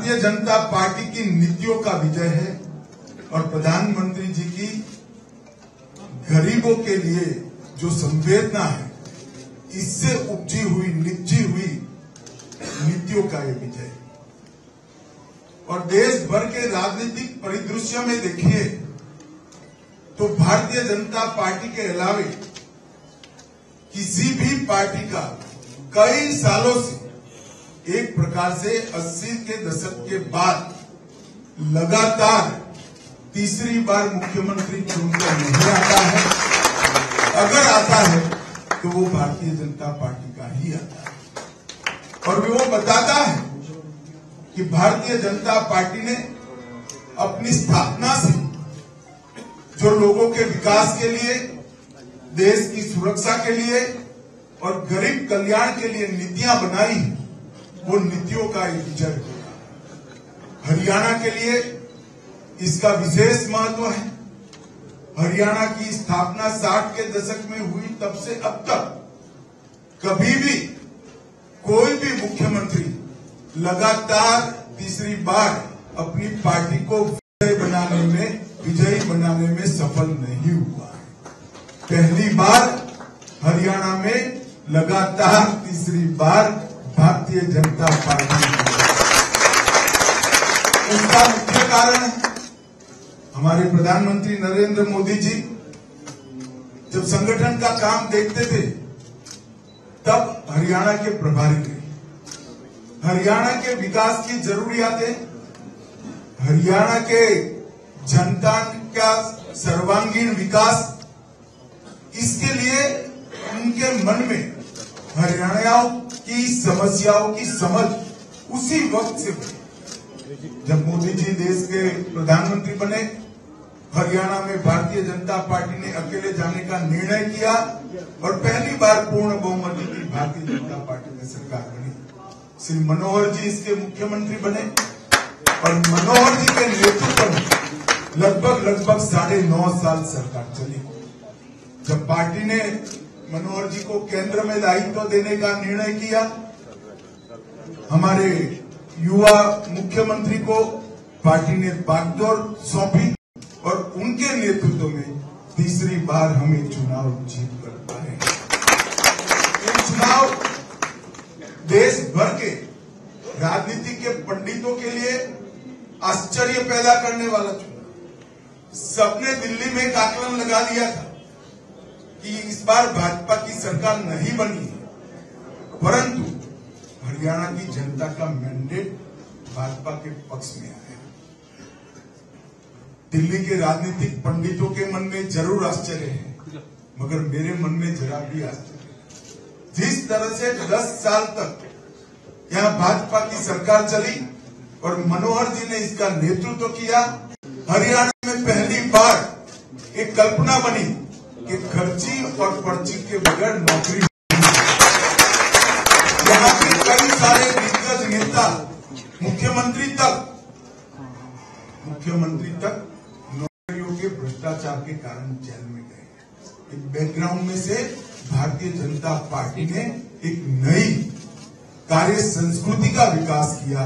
Bharatiya Janata party की नीतियों का विजय है और प्रधानमंत्री जी की गरीबों के लिए जो संवेदना है, इससे उपजी हुई निपजी हुई नीतियों का ये विजय है। और देश भर के राजनीतिक परिदृश्य में देखिए तो भारतीय जनता पार्टी के अलावे किसी भी पार्टी का कई सालों से एक प्रकार से 80 के दशक के बाद लगातार तीसरी बार मुख्यमंत्री चुनकर नहीं आता है। अगर आता है तो वो भारतीय जनता पार्टी का ही आता है। और वो बताता है कि भारतीय जनता पार्टी ने अपनी स्थापना से जो लोगों के विकास के लिए, देश की सुरक्षा के लिए और गरीब कल्याण के लिए नीतियां बनाई, वो नीतियों का एक विजय होगा। हरियाणा के लिए इसका विशेष महत्व है। हरियाणा की स्थापना 60 के दशक में हुई, तब से अब तक कभी भी कोई भी मुख्यमंत्री लगातार तीसरी बार अपनी पार्टी को विजयी बनाने में सफल नहीं हुआ है। पहली बार हरियाणा में लगातार तीसरी बार भारतीय जनता पार्टी, उसका मुख्य कारण है हमारे प्रधानमंत्री नरेंद्र मोदी जी जब संगठन का काम देखते थे तब हरियाणा के प्रभारी थे। हरियाणा के विकास की जरूरियातें, हरियाणा के जनता का सर्वांगीण विकास, इसके लिए उनके मन में हरियाणियों की समस्याओं की समझ उसी वक्त से हुई जब मोदी जी देश के प्रधानमंत्री बने। हरियाणा में भारतीय जनता पार्टी ने अकेले जाने का निर्णय किया और पहली बार पूर्ण बहुमत की भारतीय जनता पार्टी में सरकार बनी। श्री मनोहर जी इसके मुख्यमंत्री बने और मनोहर जी के नेतृत्व में लगभग 9.5 साल सरकार चली। जब पार्टी ने मनोहर जी को केंद्र में दायित्व देने का निर्णय किया, हमारे युवा मुख्यमंत्री को पार्टी ने बागडोर सौंपी और उनके नेतृत्व में तीसरी बार हमें चुनाव जीत कर पाए। ये चुनाव देश भर के राजनीति के पंडितों के लिए आश्चर्य पैदा करने वाला चुनाव। सबने दिल्ली में एक आकलन लगा दिया था कि इस बार भाजपा की सरकार नहीं बनी है, परंतु हरियाणा की जनता का मैंडेट भाजपा के पक्ष में आया। दिल्ली के राजनीतिक पंडितों के मन में जरूर आश्चर्य है, मगर मेरे मन में जरा भी आश्चर्य है। जिस तरह से 10 साल तक यहाँ भाजपा की सरकार चली और मनोहर जी ने इसका नेतृत्व किया, हरियाणा में पहली बार एक कल्पना बनी कि खर्ची और पर्ची के बगैर नौकरी। यहाँ के कई सारे दिग्गज नेता मुख्यमंत्री तक नौकरियों के भ्रष्टाचार के कारण जेल में गए। एक बैकग्राउंड में से भारतीय जनता पार्टी ने एक नई कार्य संस्कृति का विकास किया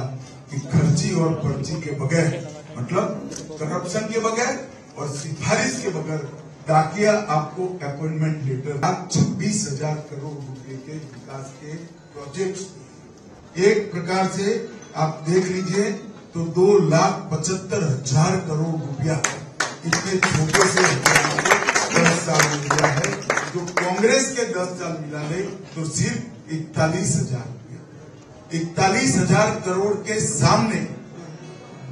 कि खर्ची और पर्ची के बगैर, मतलब करप्शन के बगैर और सिफारिश के बगैर डाकिया आपको अपॉइंटमेंट लेटर 26,000 करोड़ रुपए के विकास के प्रोजेक्ट। एक प्रकार से आप देख लीजिए तो 2,75,000 करोड़ रुपया इतने छोटे से 10 साल में मिला है। जो कांग्रेस के 10 साल मिला है तो सिर्फ 41,000 रुपया। 41,000 करोड़ के सामने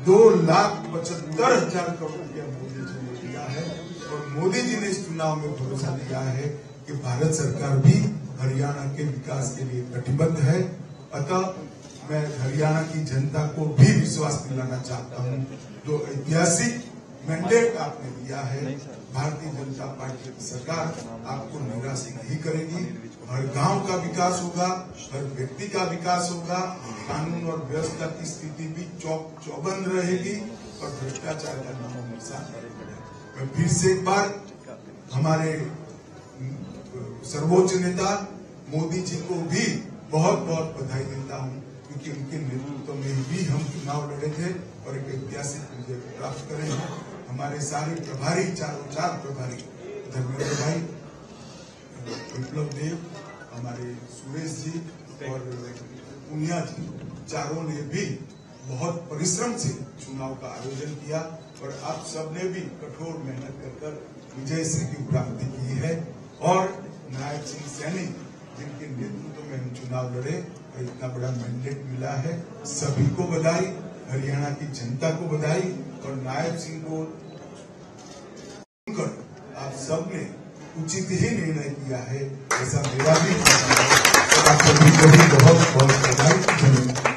2,75,000 करोड़ रुपया मोदी जी ने दिया है। और मोदी जी ने इस चुनाव में भरोसा दिया है कि भारत सरकार भी हरियाणा के विकास के लिए कटिबद्ध है। अतः मैं हरियाणा की जनता को भी विश्वास दिलाना चाहता हूं, जो ऐतिहासिक मैंडेट आपने दिया है, भारतीय जनता पार्टी की सरकार आपको निराश नहीं करेगी। हर गांव का विकास होगा, हर व्यक्ति का विकास होगा, कानून और व्यवस्था की स्थिति भी चौबंद रहेगी और भ्रष्टाचार का नामो निशान रहेगा। मैं फिर से एक बार हमारे सर्वोच्च नेता मोदी जी को भी बहुत बहुत बधाई देता हूं, क्योंकि उनके नेतृत्व में भी हम चुनाव लड़े थे और एक ऐतिहासिक विजय प्राप्त करे हैं। हमारे सारे प्रभारी, चार प्रभारी, धर्मेंद्र भाई, विप्लव देव, हमारे सुरेश जी और पुनिया जी, चारों ने भी बहुत परिश्रम से चुनाव का आयोजन किया और आप सबने भी कठोर मेहनत कर विजय सिंह की प्राप्ति की है। और नायब सिंह सैनी, जिनके नेतृत्व में हम चुनाव लड़े और इतना बड़ा मैंडेट मिला है, सभी को बधाई, हरियाणा की जनता को बधाई। और नायब सिंह को आप सबने उचित ही निर्णय किया है, ऐसा मेरा भी। आप सभी को भी बहुत बहुत बधाई।